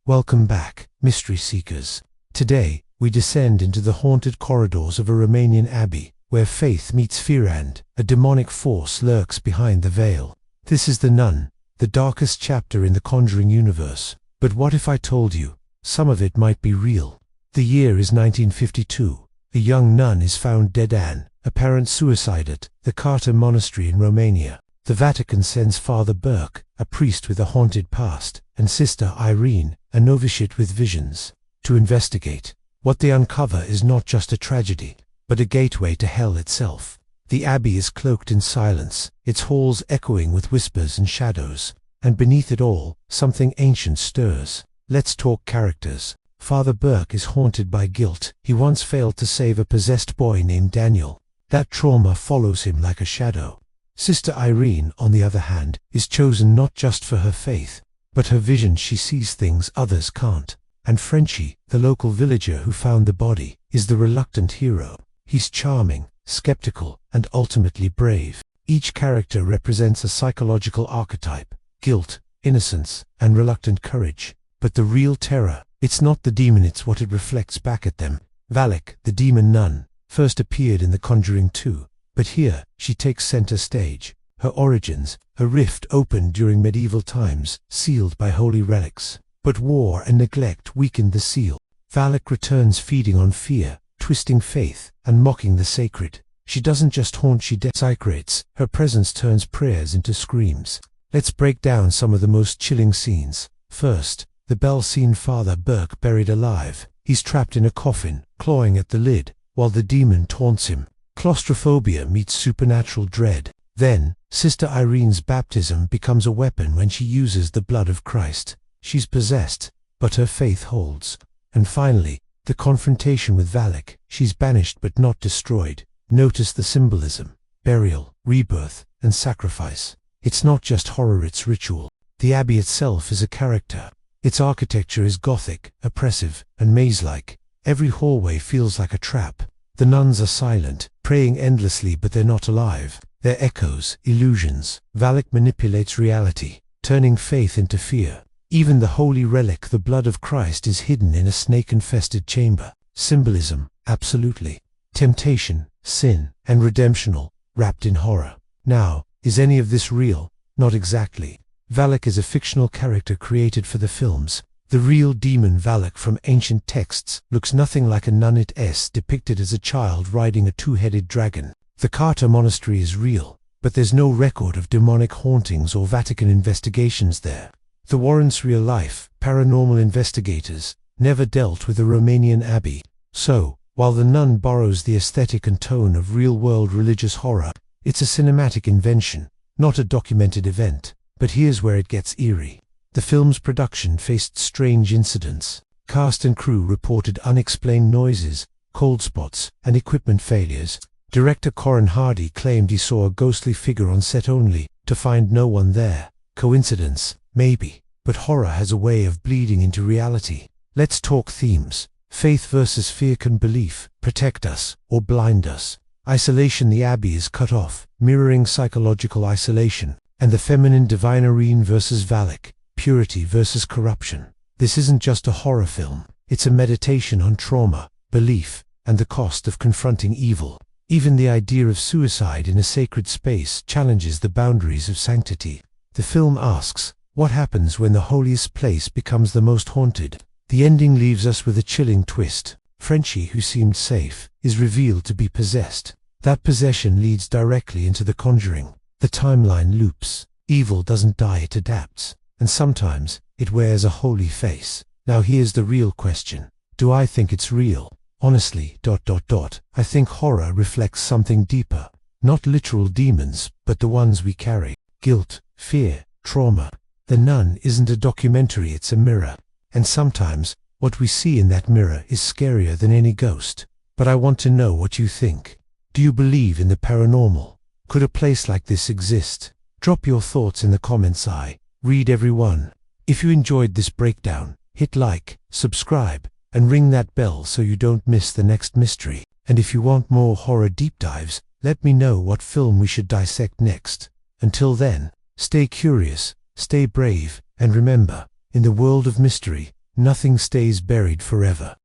Welcome back, mystery seekers. Today, we descend into the haunted corridors of a Romanian abbey, where faith meets fear and a demonic force lurks behind the veil. This is The Nun, the darkest chapter in the Conjuring universe. But what if I told you, some of it might be real? The year is 1952. A young nun is found dead an apparent suicide at the Carter Monastery in Romania. The Vatican sends Father Burke, a priest with a haunted past, and Sister Irene, a novitiate with visions, to investigate. What they uncover is not just a tragedy, but a gateway to hell itself. The abbey is cloaked in silence, its halls echoing with whispers and shadows, and beneath it all, something ancient stirs. Let's talk characters. Father Burke is haunted by guilt. He once failed to save a possessed boy named Daniel. That trauma follows him like a shadow. Sister Irene, on the other hand, is chosen not just for her faith, but her vision. She sees things others can't. And Frenchie, the local villager who found the body, is the reluctant hero. He's charming, skeptical, and ultimately brave. Each character represents a psychological archetype: guilt, innocence, and reluctant courage. But the real terror, it's not the demon, it's what it reflects back at them. Valak, the demon nun, first appeared in The Conjuring 2, but here, she takes center stage. Her origins: a rift opened during medieval times, sealed by holy relics. But war and neglect weakened the seal. Valak returns feeding on fear, twisting faith, and mocking the sacred. She doesn't just haunt, she desecrates. Her presence turns prayers into screams. Let's break down some of the most chilling scenes. First, the bell scene: Father Burke buried alive. He's trapped in a coffin, clawing at the lid, while the demon taunts him. Claustrophobia meets supernatural dread. Then, Sister Irene's baptism becomes a weapon when she uses the blood of Christ. She's possessed, but her faith holds. And finally, the confrontation with Valak. She's banished but not destroyed. Notice the symbolism: burial, rebirth, and sacrifice. It's not just horror, it's ritual. The abbey itself is a character. Its architecture is Gothic, oppressive, and maze-like. Every hallway feels like a trap. The nuns are silent, praying endlessly, but they're not alive. They're echoes, illusions. Valak manipulates reality, turning faith into fear. Even the holy relic, the blood of Christ, is hidden in a snake-infested chamber. Symbolism, absolutely. Temptation, sin, and redemption, all wrapped in horror. Now, is any of this real? Not exactly. Valak is a fictional character created for the films. The real demon Valak from ancient texts looks nothing like a nun. It is depicted as a child riding a two-headed dragon. The Carter Monastery is real, but there's no record of demonic hauntings or Vatican investigations there. The Warrens' real-life, paranormal investigators, never dealt with a Romanian abbey. So, while The Nun borrows the aesthetic and tone of real-world religious horror, it's a cinematic invention, not a documented event. But here's where it gets eerie. The film's production faced strange incidents. Cast and crew reported unexplained noises, cold spots, and equipment failures. Director Corin Hardy claimed he saw a ghostly figure on set, only to find no one there. Coincidence? Maybe. But horror has a way of bleeding into reality. Let's talk themes. Faith versus fear. Can belief protect us or blind us? Isolation: the abbey is cut off, mirroring psychological isolation. And the feminine divine Irene versus Valak, purity versus corruption. This isn't just a horror film, it's a meditation on trauma, belief, and the cost of confronting evil. Even the idea of suicide in a sacred space challenges the boundaries of sanctity. The film asks, what happens when the holiest place becomes the most haunted? The ending leaves us with a chilling twist. Frenchie, who seemed safe, is revealed to be possessed. That possession leads directly into The Conjuring. The timeline loops. Evil doesn't die, it adapts. And sometimes, it wears a holy face. Now here's the real question. Do I think it's real? Honestly, I think horror reflects something deeper. Not literal demons, but the ones we carry. Guilt, fear, trauma. The Nun isn't a documentary, it's a mirror. And sometimes, what we see in that mirror is scarier than any ghost. But I want to know what you think. Do you believe in the paranormal? Could a place like this exist? Drop your thoughts in the comments. I read every one. If you enjoyed this breakdown, hit like, subscribe, and ring that bell so you don't miss the next mystery. And if you want more horror deep dives, let me know what film we should dissect next. Until then, stay curious, stay brave, and remember, in the world of mystery, Nothing stays buried forever.